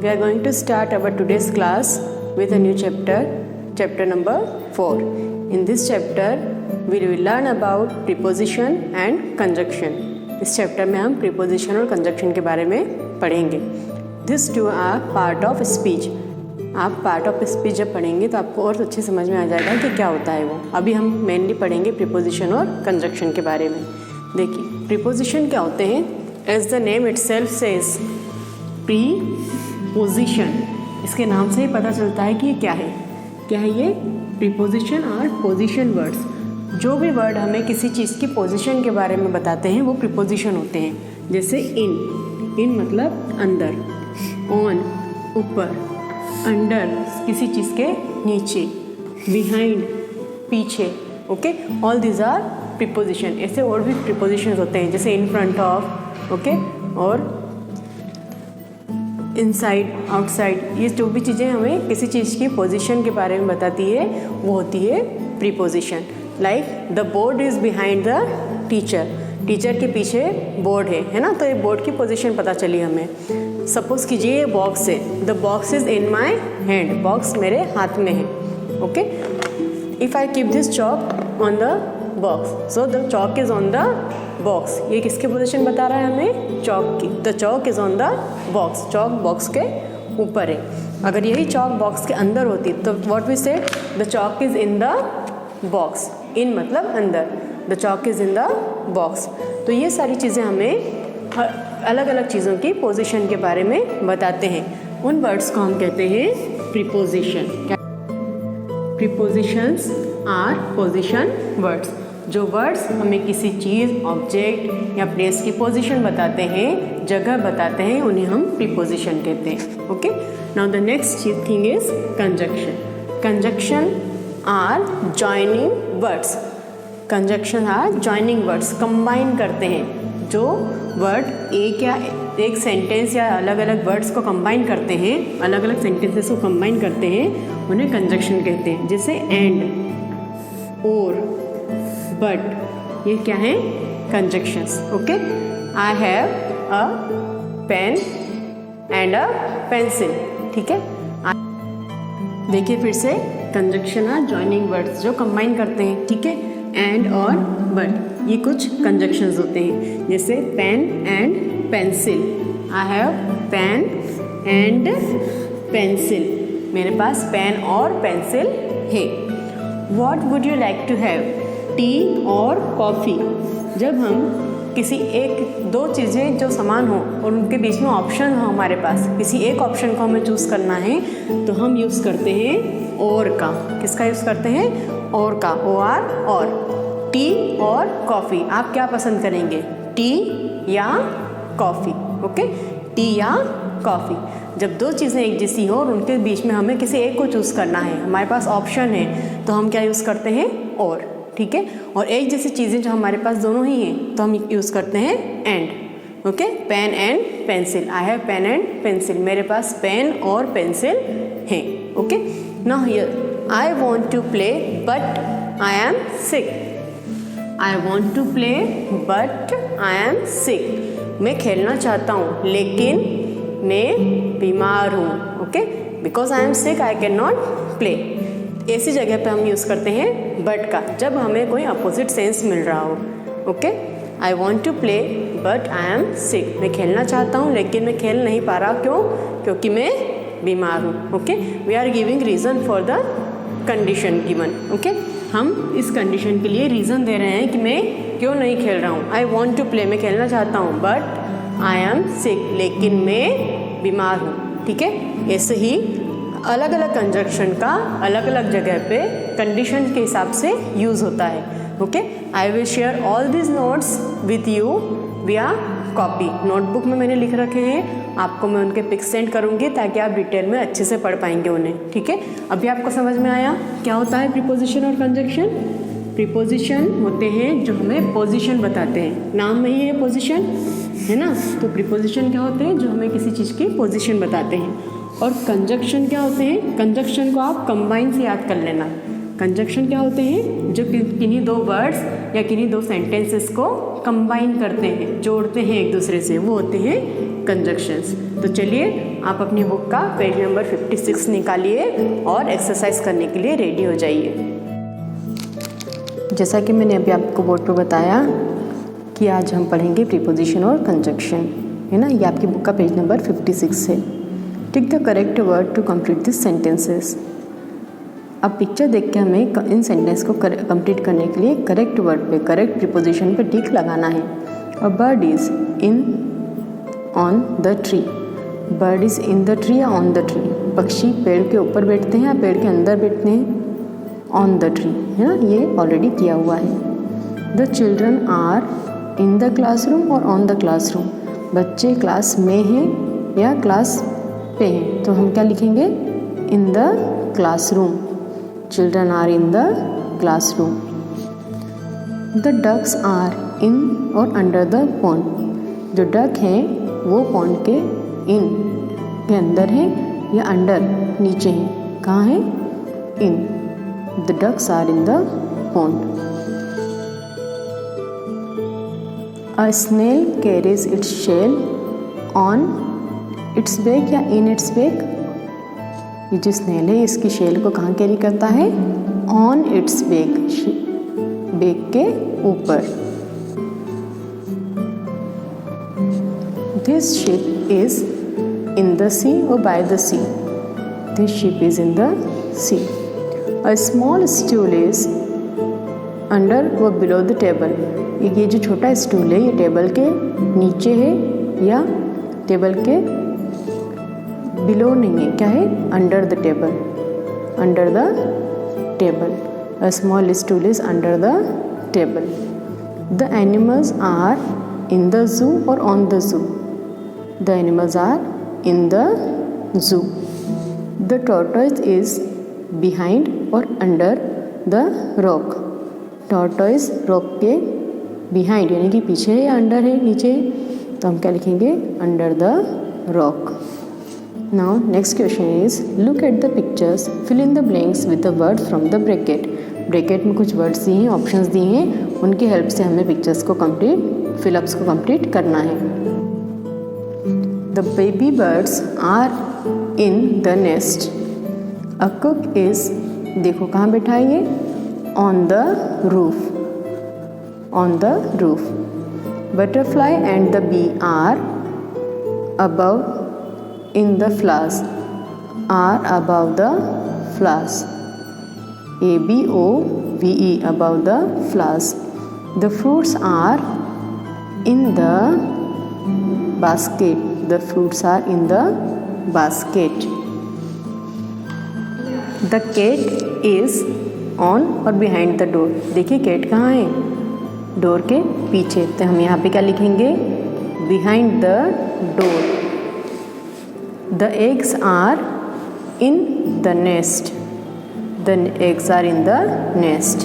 We are going to start our today's class with a new chapter number 4. In this chapter, we will learn about preposition and conjunction. इस chapter में हम preposition और conjunction के बारे में पढ़ेंगे. These two are part of speech. आप part of speech जब पढ़ेंगे तो आपको और अच्छे समझ में आ जाएगा कि क्या होता है वो. अभी हम मेनली पढ़ेंगे preposition और conjunction के बारे में. देखिए preposition क्या होते हैं? As the name itself says, preposition. इसके नाम से ही पता चलता है कि ये क्या है. क्या है ये? preposition और position words. जो भी वर्ड हमें किसी चीज़ की पोजीशन के बारे में बताते हैं वो प्रीपोजिशन होते हैं. जैसे इन मतलब अंदर, ऑन ऊपर, अंडर किसी चीज़ के नीचे, बिहाइंड पीछे. Okay, all these are preposition. ऐसे और भी प्रीपोजिशन होते हैं जैसे इन फ्रंट ऑफ, ओके, और इनसाइड, आउटसाइड. ये जो भी चीज़ें हमें किसी चीज़ की पोजीशन के बारे में बताती है वो होती है preposition. Like the board is behind the teacher. Teacher के पीछे बोर्ड है ना, तो ये बोर्ड की पोजीशन पता चली हमें. सपोज कीजिए ये बॉक्स है. The box is in my hand. Box मेरे हाथ में है. Okay, if I keep this chalk on the box, so the chalk is on the box. ये किसकी पोजीशन बता रहा है हमें? चॉक की. The chalk is on the box. Chalk box के ऊपर है. अगर यही चॉक बॉक्स के अंदर होती तो what we say, the chalk is in the box. In मतलब अंदर, the chalk is in the box. तो ये सारी चीज़ें हमें अलग अलग चीज़ों की पोजीशन के बारे में बताते हैं. उन वर्ड्स को हम कहते हैं preposition. Prepositions are position words. जो वर्ड्स हमें किसी चीज़, ऑब्जेक्ट या प्लेस की पोजीशन बताते हैं, जगह बताते हैं, उन्हें हम प्रीपोजिशन कहते हैं. Okay, now the next thing is conjunction. Conjunction are joining words. Conjunction are joining words. Combine करते हैं. जो वर्ड एक सेंटेंस या अलग अलग वर्ड्स को कंबाइन करते हैं, अलग अलग सेंटेंसेस को कंबाइन करते हैं, उन्हें कंजक्शन कहते हैं. जैसे एंड, और, बट, ये क्या है? Conjunctions. Okay, I have a pen and a pencil. ठीक है, देखिए फिर से, कंजक्शन आर जॉइनिंग वर्ड्स जो कंबाइन करते हैं. ठीक है, एंड और बट, ये कुछ कंजक्शंस होते हैं. जैसे pen and pencil. I have pen and pencil. मेरे पास पेन और पेंसिल है. What would you like to have? Tea और कॉफ़ी. जब हम किसी दो चीज़ें जो समान हो और उनके बीच में ऑप्शन हो हमारे पास, किसी एक ऑप्शन को हमें चूज़ करना है तो हम यूज़ करते हैं और का. किसका यूज़ करते हैं? और का. ओ आर, और. टी और कॉफ़ी. आप क्या पसंद करेंगे? टी या कॉफ़ी? ओके, टी या कॉफ़ी. जब दो चीज़ें एक जैसी हो और उनके बीच में हमें किसी एक को चूज़ करना है, हमारे पास ऑप्शन है, तो हम क्या यूज़ करते हैं? और. ठीक है, और एक जैसी चीज़ें जो हमारे पास दोनों ही हैं तो हम यूज़ करते हैं and. Okay, pen and pencil. I have pen and pencil. मेरे पास पेन और पेंसिल है. Okay, now here, I want to play but I am sick. I want to play but I am sick. मैं खेलना चाहता हूँ लेकिन मैं बीमार हूँ. Okay, because I am sick I can not play. ऐसी जगह पे हम यूज़ करते हैं बट का, जब हमें कोई अपोजिट सेंस मिल रहा हो. Okay, I want to play but I am sick. मैं खेलना चाहता हूँ लेकिन मैं खेल नहीं पा रहा. क्यों? क्योंकि मैं बीमार हूँ. Okay, we are giving reason for the condition given. Okay, हम इस कंडीशन के लिए रीज़न दे रहे हैं कि मैं क्यों नहीं खेल रहा हूँ. आई वॉन्ट टू प्ले, मैं खेलना चाहता हूँ, बट आई एम सिक, लेकिन मैं बीमार हूँ. ठीक है, ऐसे ही अलग अलग कंजक्शन का अलग अलग जगह पे कंडीशन के हिसाब से यूज़ होता है. Okay, I will share all this notes with you विया कॉपी. नोटबुक में मैंने लिख रखे हैं, आपको मैं उनके पिक्स सेंड करूँगी ताकि आप डिटेल में अच्छे से पढ़ पाएंगे उन्हें. ठीक है, अभी आपको समझ में आया क्या होता है प्रीपोजिशन और कंजक्शन? प्रीपोजिशन होते हैं जो हमें पोजीशन बताते हैं. नाम में ही है पोजीशन, है ना. तो प्रीपोजिशन क्या होते हैं? जो हमें किसी चीज़ की पोजीशन बताते हैं. और कंजक्शन क्या होते हैं? कंजक्शन को आप कंबाइन से याद कर लेना. कंजक्शन क्या होते हैं? जो किन्हीं दो वर्ड्स या किन्हीं दो सेंटेंसेस को कंबाइन करते हैं, जोड़ते हैं एक दूसरे से, वो होते हैं कंजक्शंस। तो चलिए आप अपनी बुक का पेज नंबर 56 निकालिए और एक्सरसाइज करने के लिए रेडी हो जाइए। जैसा कि मैंने अभी आपको बोर्ड पर बताया कि आज हम पढ़ेंगे प्रीपोजिशन और कंजक्शन, है ना। ये आपकी बुक का पेज नंबर 56 है। Tick the correct word to complete this sentences. अब पिक्चर देख के हमें इन सेंटेंस को कंप्लीट करने के लिए करेक्ट वर्ड पे, करेक्ट प्रीपोजिशन पे टिक लगाना है। A bird is in on the tree. Bird is in the tree या ऑन द ट्री। पक्षी पेड़ के ऊपर बैठते हैं या पेड़ के अंदर बैठते हैं? ऑन द ट्री, है ना, ये ऑलरेडी किया हुआ है। The children are in the classroom और ऑन द क्लासरूम। बच्चे क्लास में हैं या क्लास पे हैं, तो हम क्या लिखेंगे? In the classroom. Children are in the classroom. The ducks are in और अंडर द पॉन्ड। जो डक हैं वो पॉन्ड के इन के अंदर है या अंडर नीचे हैं? कहाँ है? इन। The ducks are in the pond. A snail carries its shell on its back या in its back। ये जो स्नेल है इसकी शेल को कहाँ कैरी करता है? On its back, बैक के ऊपर। This ship is in the sea or by the sea? This ship is in the sea. A small stool is under व below the table। ये जो छोटा स्टूल है ये टेबल के नीचे है या टेबल के बिलो नहीं है, क्या है? Under the table. Under the table. A small stool is under the table. The animals are in the zoo or on the zoo? The animals are in the zoo. The tortoise is behind और under the rock. Tortoise rock के behind यानी कि पीछे है या under है, नीचे, तो हम क्या लिखेंगे? Under the rock. Now next question is look at the pictures, fill in the blanks with the word from the bracket. Bracket में कुछ वर्ड्स दिए हैं, ऑप्शंस दिए हैं, उनकी हेल्प से हमें पिक्चर्स को कंप्लीट, फिलअप्स को कंप्लीट करना है। The baby birds are in the nest. A cook is, देखो कहाँ बैठा है ये? On the roof. On the roof. Butterfly and the bee are above in the flowers. Are above the flowers. ABOVE above the flowers. The fruits are in the basket. The fruits are in the basket. The cat is on और behind the door। देखिए cat कहाँ है? Door के पीछे, तो हम यहाँ पे क्या लिखेंगे? Behind the door. The eggs are in the nest. The eggs are in the nest.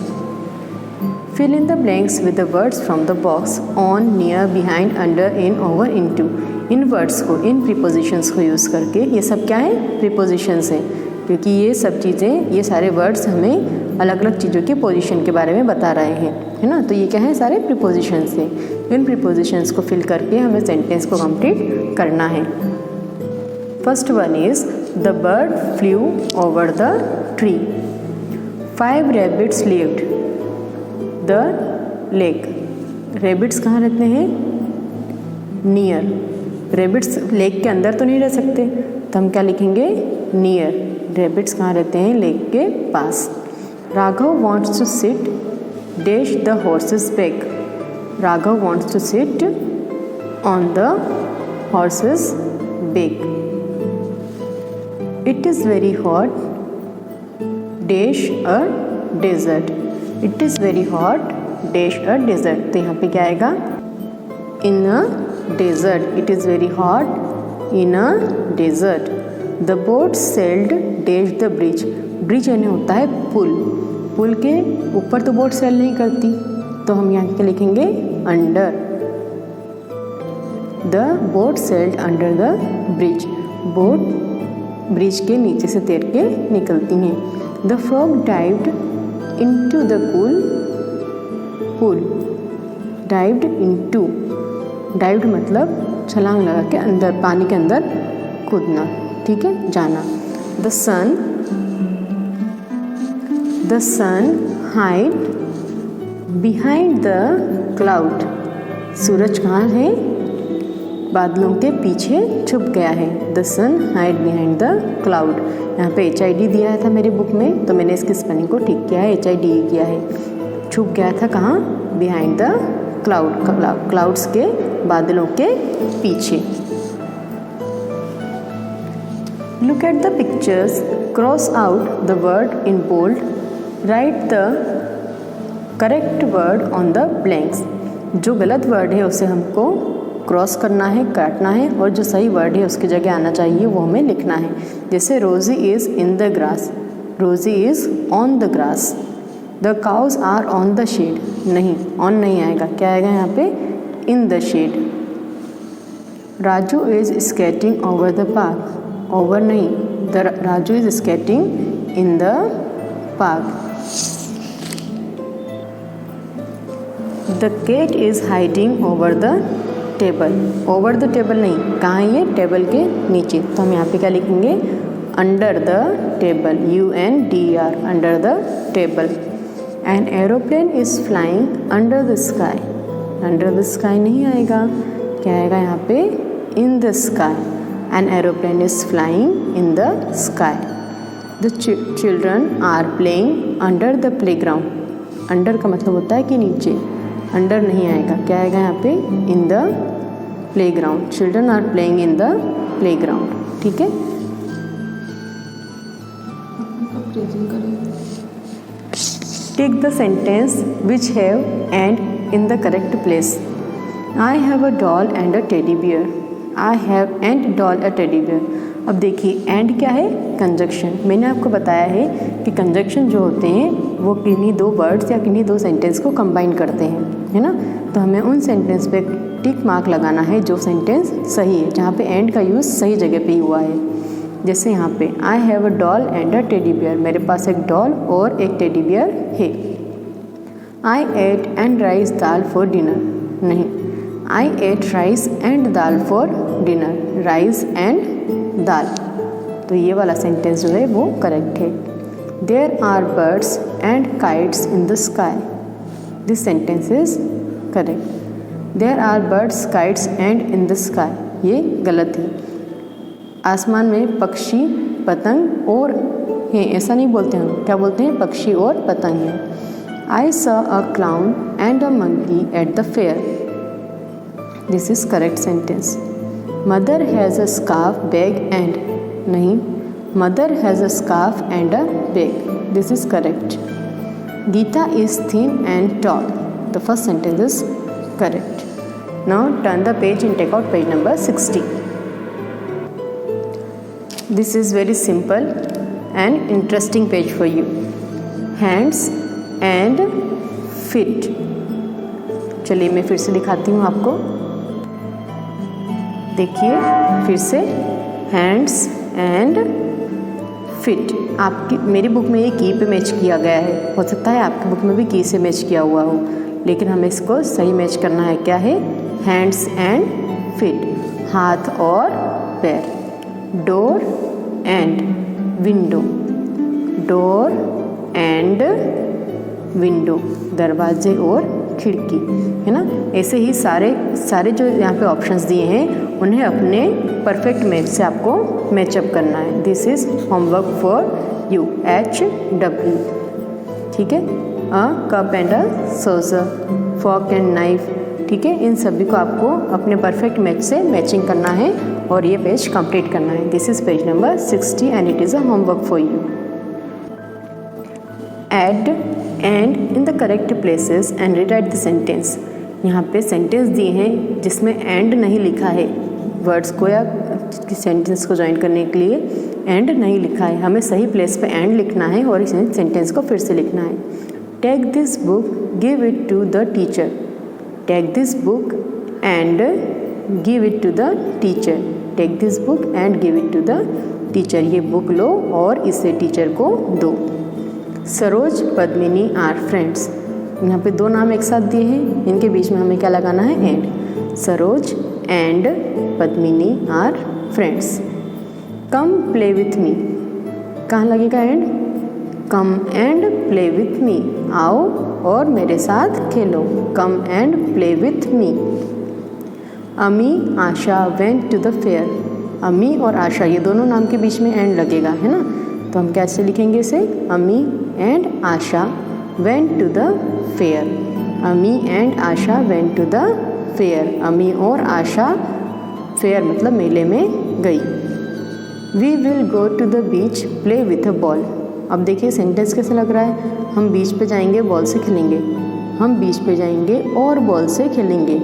Fill in the blanks with the words from the box on, near, behind, under, in, over, into। In words को, इन prepositions को use करके, ये सब क्या है? Prepositions हैं, क्योंकि ये सब चीज़ें, ये सारे वर्ड्स हमें अलग अलग चीज़ों की पोजीशन के बारे में बता रहे हैं, है ना। तो ये क्या है? सारे प्रीपोजिशंस हैं। इन प्रीपोजिशंस को फिल करके हमें सेंटेंस को कंप्लीट करना है। First one is the bird flu over the tree. 5 rabbits lived the lake। Rabbits कहाँ रहते हैं? नियर। रेबिट्स लेक के अंदर तो नहीं रह सकते, तो हम क्या लिखेंगे? नियर। रेबिट्स कहाँ रहते हैं? लेक के पास। Raghav wants to sit dash the horses back. Raghav wants to sit on the horses back. It is very hot dash a desert. It is very hot dash a desert. तो यहाँ पे क्या आएगा? In a desert. It is very hot in a desert. The boat sailed dash the bridge. Bridge यानी होता है पुल। पुल के ऊपर तो बोट सेल नहीं करती, तो हम यहाँ पे लिखेंगे under. The boat sailed under the bridge. Boat bridge के नीचे से तैर के निकलती हैं। The frog dived into the cool pool. Dived into, dived मतलब छलांग लगा के अंदर, पानी के अंदर कूदना, ठीक है, जाना. The sun hide behind the cloud. सूरज कहाँ है? बादलों के पीछे छुप गया है. The sun hide behind the cloud. यहाँ पे HID दिया था मेरी बुक में, तो मैंने इसकी स्पेलिंग को ठीक किया है, HID किया है. छुप गया था कहाँ? Behind the cloud, क्लाउड्स के, बादलों के पीछे. Look at the pictures, cross out the word in bold, write the correct word on the blanks. जो गलत वर्ड है उसे हमको क्रॉस करना है, काटना है, और जो सही वर्ड है उसकी जगह आना चाहिए वो हमें लिखना है. जैसे Rosie is in the grass, Rosie is on the grass. The cows are on the shed, नहीं, ऑन नहीं आएगा, क्या आएगा यहाँ पे? In the shed. Raju is skating over the park, over नहीं, the Raju is skating in the park. The cat is hiding over the table, over the table नहीं, कहाँ है ये? टेबल के नीचे. तो हम यहाँ पे क्या लिखेंगे? Under the table, UNDER, under the table. An aeroplane is flying under the sky, under the sky नहीं आएगा, क्या आएगा यहाँ पे? In the sky. An aeroplane is flying in the sky. The children are playing under the playground. Under का मतलब होता है कि नीचे, अंडर नहीं आएगा, क्या आएगा यहाँ पे? In the playground. Children are playing in the playground, ठीक है. Take the sentence which have and in the correct place. I have a doll and a teddy bear. I have and doll a teddy bear. अब देखिए and क्या है? Conjunction. मैंने आपको बताया है कि कंजक्शन जो होते हैं वो किन्हीं दो वर्ड्स या किन्हीं दो सेंटेंस को कंबाइन करते हैं, है ना. तो हमें उन सेंटेंस पे टिक मार्क लगाना है जो सेंटेंस सही है, जहाँ पे एंड का यूज़ सही जगह पे ही हुआ है. जैसे यहाँ पे I have a doll and a teddy bear, मेरे पास एक डॉल और एक टेडी बियर है. I ate and rice dal for dinner, नहीं, I ate rice and dal for dinner, rice and dal. तो ये वाला सेंटेंस जो है वो करेक्ट है. There are birds and kites in the sky, this sentence is correct. There are birds kites and in the sky, ये गलत है. आसमान में पक्षी, पतंग और हैं, ऐसा नहीं बोलते हम, क्या बोलते हैं? पक्षी और पतंग हैं. I saw a clown and a monkey at the fair, this is correct sentence. Mother has a scarf bag and, नहीं, mother has a scarf and a bag, this is correct. Gita is thin and tall, the first sentence is correct. Now turn the page and take out page number 60. This is very simple and interesting page for you. Hands and feet. चलिए मैं फिर से दिखाती हूँ आपको. देखिए फिर से hands and feet. आपकी मेरी बुक में ये की पे मैच किया गया है, हो सकता है आपकी बुक में भी की से मैच किया हुआ हो, लेकिन हमें इसको सही मैच करना है. क्या है? हैंड्स एंड फीट, हाथ और पैर. Door and window, door and window, दरवाजे और खिड़की, है ना. ऐसे ही सारे जो यहाँ पे ऑप्शंस दिए हैं उन्हें अपने परफेक्ट मैच से आपको मैचअप करना है. This is homework for you, HW, ठीक है. A cup and a saucer, fork and knife, ठीक है. इन सभी को आपको अपने परफेक्ट मैच से मैचिंग करना है और ये पेज कंप्लीट करना है. This is page number 60 and it is a homework for you. Add and in the correct places and rewrite the sentence. यहाँ पे सेंटेंस दिए हैं जिसमें एंड नहीं लिखा है, वर्ड्स को या सेंटेंस को ज्वाइन करने के लिए एंड नहीं लिखा है. हमें सही प्लेस पे एंड लिखना है और इस सेंटेंस को फिर से लिखना है. Take this book, give it to the teacher. Take this book and give it to the teacher. Take this book and give it to the teacher. ये बुक लो और इसे टीचर को दो. Saroj Padmini are friends. यहाँ पे दो नाम एक साथ दिए हैं, इनके बीच में हमें क्या लगाना है? And. Saroj and Padmini are friends. Come play with me, कहाँ लगेगा and? Come and play with me, आओ और मेरे साथ खेलो। Come and play with me. Ami Asha went to the fair. Ami और आशा ये दोनों नाम के बीच में एंड लगेगा, है ना? तो हम कैसे लिखेंगे इसे? Ami and Asha went to the fair. Ami and Asha went to the fair. Ami और आशा फेयर मतलब मेले में गई। We will go to the beach play with a ball. अब देखिए सेंटेंस कैसे लग रहा है? हम बीच पे जाएंगे, बॉल से खेलेंगे। हम बीच पे जाएंगे और बॉल से खेलेंगे।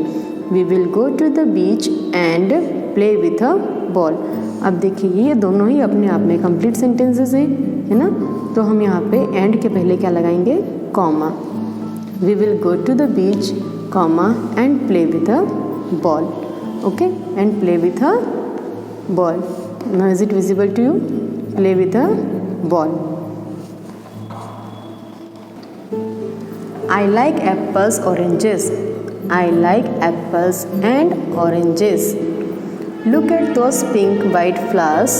We will go to the beach and play with a ball. अब देखिए ये दोनों ही अपने आप में कंप्लीट सेंटेंसेस है ना? तो हम यहाँ पे एंड के पहले क्या लगाएंगे? Comma. We will go to the beach comma and play with a ball. Okay, and play with a ball. Now is it visible to you? Play with a ball. I like apples, oranges. I like apples and oranges. Look at those pink white flowers.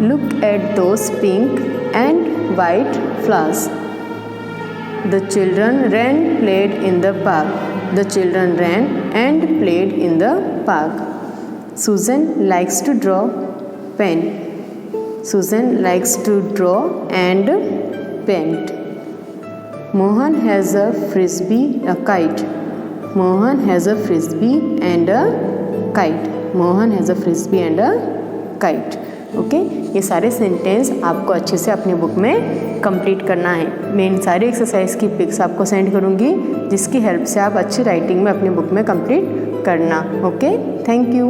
Look at those pink and white flowers. The children ran, played in the park. The children ran and played in the park. Susan likes to draw pen. Susan likes to draw and paint. Mohan has a frisbee, a kite. Mohan has a frisbee and a kite. Mohan has a frisbee and a kite. Okay, ये सारे sentence आपको अच्छे से अपनी book में complete करना है। मैं इन सारे एक्सरसाइज की पिक्स आपको सेंड करूँगी, जिसकी हेल्प से आप अच्छी राइटिंग में अपनी बुक में कंप्लीट करना। Okay, thank you.